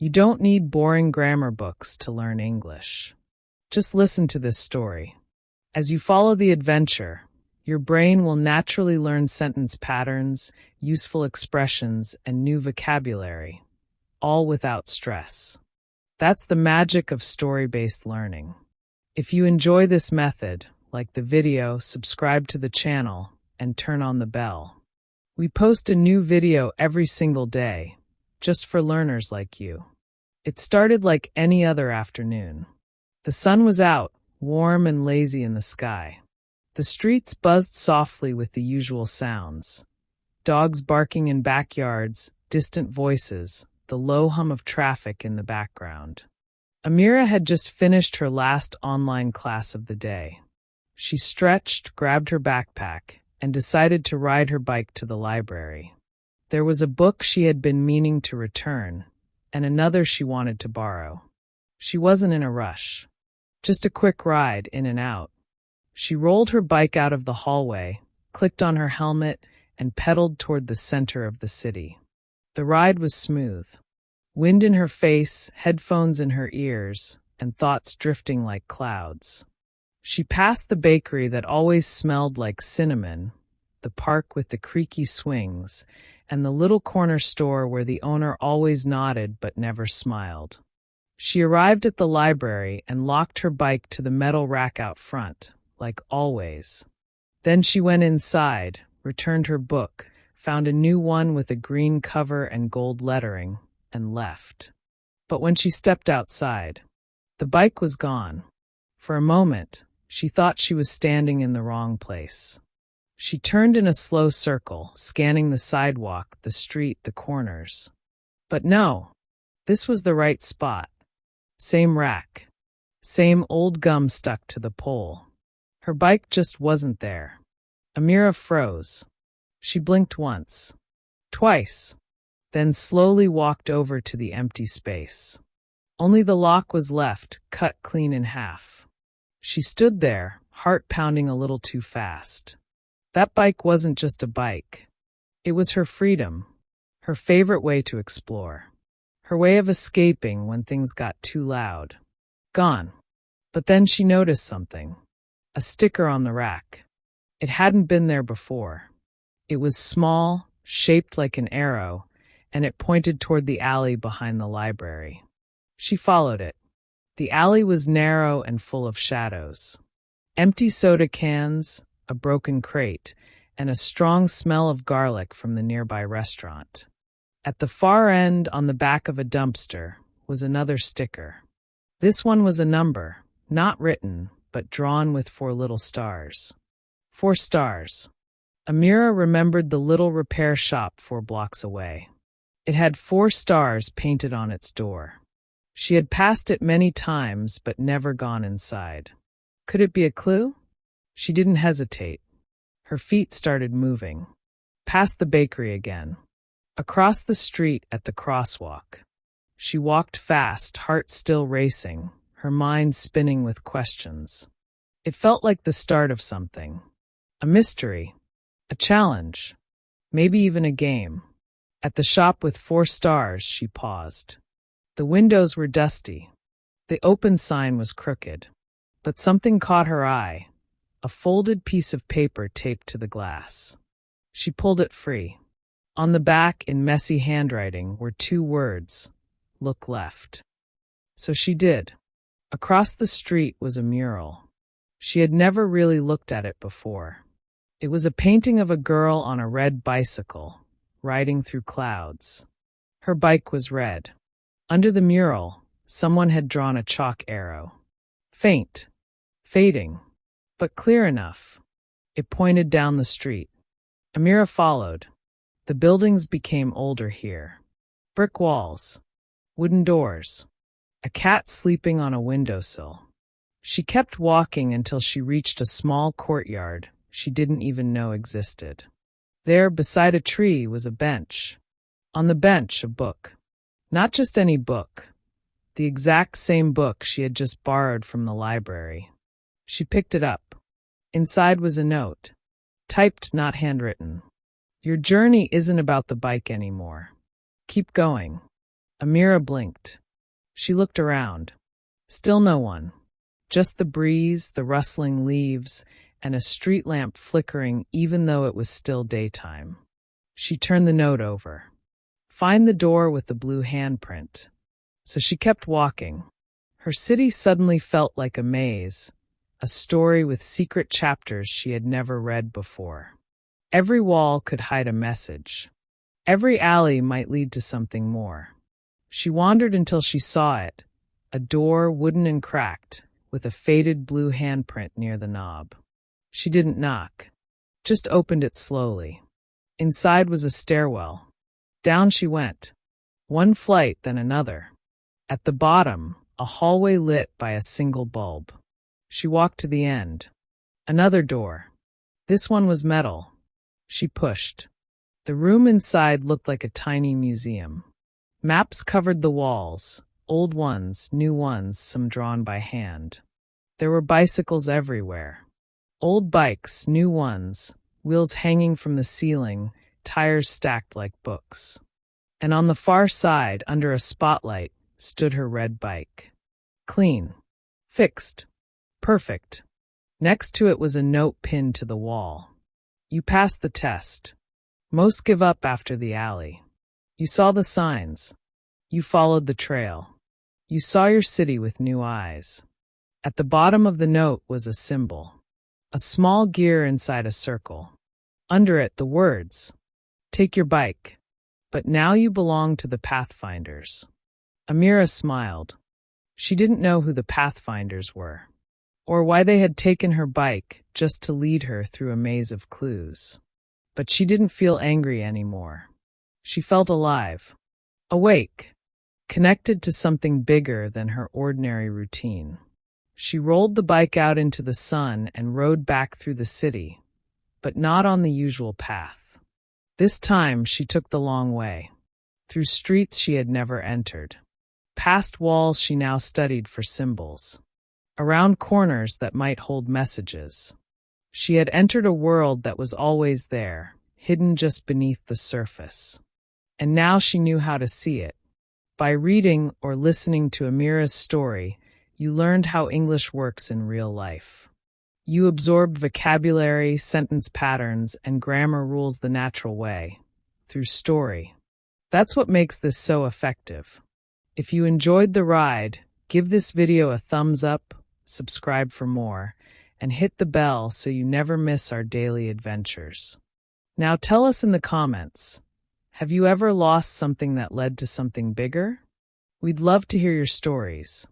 You don't need boring grammar books to learn English. Just listen to this story. As you follow the adventure, your brain will naturally learn sentence patterns, useful expressions, and new vocabulary, all without stress. That's the magic of story-based learning. If you enjoy this method, like the video, subscribe to the channel, and turn on the bell. We post a new video every single day, just for learners like you. It started like any other afternoon. The sun was out, warm and lazy in the sky. The streets buzzed softly with the usual sounds. Dogs barking in backyards, distant voices, the low hum of traffic in the background. Amira had just finished her last online class of the day. She stretched, grabbed her backpack, and decided to ride her bike to the library. There was a book she had been meaning to return, and another she wanted to borrow. She wasn't in a rush. Just a quick ride in and out. She rolled her bike out of the hallway, clicked on her helmet, and pedaled toward the center of the city. The ride was smooth. Wind in her face, headphones in her ears, and thoughts drifting like clouds. She passed the bakery that always smelled like cinnamon, the park with the creaky swings, and the little corner store where the owner always nodded but never smiled. She arrived at the library and locked her bike to the metal rack out front, like always. Then she went inside, returned her book, found a new one with a green cover and gold lettering, and left. But when she stepped outside, the bike was gone. For a moment, she thought she was standing in the wrong place. She turned in a slow circle, scanning the sidewalk, the street, the corners. But no, this was the right spot. Same rack. Same old gum stuck to the pole. Her bike just wasn't there. Amira froze. She blinked once. Twice. Then slowly walked over to the empty space. Only the lock was left, cut clean in half. She stood there, heart pounding a little too fast. That bike wasn't just a bike. It was her freedom, her favorite way to explore, her way of escaping when things got too loud. Gone. But then she noticed something. A sticker on the rack. It hadn't been there before. It was small, shaped like an arrow, and it pointed toward the alley behind the library. She followed it. The alley was narrow and full of shadows. Empty soda cans, a broken crate, and a strong smell of garlic from the nearby restaurant. At the far end, on the back of a dumpster, was another sticker. This one was a number, not written, but drawn with 4 little stars. 4 stars. Amira remembered the little repair shop 4 blocks away. It had 4 stars painted on its door. She had passed it many times, but never gone inside. Could it be a clue? She didn't hesitate. Her feet started moving. Past the bakery again. Across the street at the crosswalk. She walked fast, heart still racing, her mind spinning with questions. It felt like the start of something. A mystery. A challenge. Maybe even a game. At the shop with 4 stars, she paused. The windows were dusty. The open sign was crooked. But something caught her eye. A folded piece of paper taped to the glass. She pulled it free. On the back, in messy handwriting, were 2 words. Look left. So she did. Across the street was a mural. She had never really looked at it before. It was a painting of a girl on a red bicycle, riding through clouds. Her bike was red. Under the mural, someone had drawn a chalk arrow. Faint. Fading. But clear enough. It pointed down the street. Amira followed. The buildings became older here. Brick walls. Wooden doors. A cat sleeping on a windowsill. She kept walking until she reached a small courtyard she didn't even know existed. There, beside a tree, was a bench. On the bench, a book. Not just any book. The exact same book she had just borrowed from the library. She picked it up. Inside was a note. Typed, not handwritten. Your journey isn't about the bike anymore. Keep going. Amira blinked. She looked around. Still no one. Just the breeze, the rustling leaves, and a street lamp flickering even though it was still daytime. She turned the note over. Find the door with the blue handprint. So she kept walking. Her city suddenly felt like a maze, a story with secret chapters she had never read before. Every wall could hide a message. Every alley might lead to something more. She wandered until she saw it, a door wooden and cracked, with a faded blue handprint near the knob. She didn't knock, just opened it slowly. Inside was a stairwell. Down she went, one flight then another. At the bottom, a hallway lit by a single bulb. She walked to the end. Another door. This one was metal. She pushed. The room inside looked like a tiny museum. Maps covered the walls, old ones, new ones, some drawn by hand. There were bicycles everywhere. Old bikes, new ones, wheels hanging from the ceiling, tires stacked like books. And on the far side, under a spotlight, stood her red bike. Clean. Fixed. Perfect. Next to it was a note pinned to the wall. You passed the test. Most give up after the alley. You saw the signs. You followed the trail. You saw your city with new eyes. At the bottom of the note was a symbol. A small gear inside a circle. Under it, the words, "Take your bike. But now you belong to the Pathfinders." Amira smiled. She didn't know who the Pathfinders were, or why they had taken her bike just to lead her through a maze of clues. But she didn't feel angry anymore. She felt alive, awake, connected to something bigger than her ordinary routine. She rolled the bike out into the sun and rode back through the city, but not on the usual path. This time she took the long way, through streets she had never entered, past walls she now studied for symbols, around corners that might hold messages. She had entered a world that was always there, hidden just beneath the surface. And now she knew how to see it. By reading or listening to Amira's story, you learned how English works in real life. You absorbed vocabulary, sentence patterns, and grammar rules the natural way, through story. That's what makes this so effective. If you enjoyed the ride, give this video a thumbs up, subscribe for more, and hit the bell so you never miss our daily adventures. Now tell us in the comments, have you ever lost something that led to something bigger? We'd love to hear your stories.